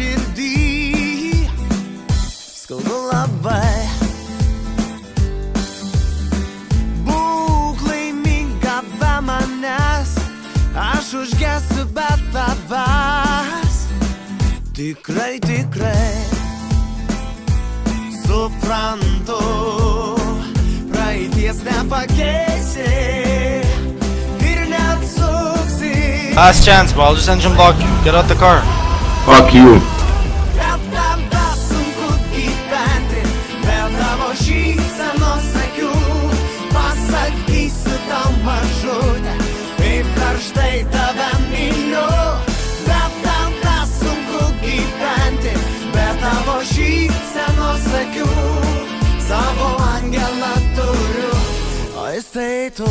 širdį, skaudu labai. Būk laiminga be manęs, aš užgesiu be tavęs. Tikrai, tikrai suprantu, praeities nepakeisi ir neatsuksi. Last chance, bro. I'll just engine block you. Get out the car. Fuck you. Bet tada sunku gyventi, be tavo šypsenos akių. Pasakysiu tau mažutę, kaip karštai tave myliu. Bet tada sunku gyventi, be tavo šypsenos akių. Savo angelą turiu, o jis tai tu.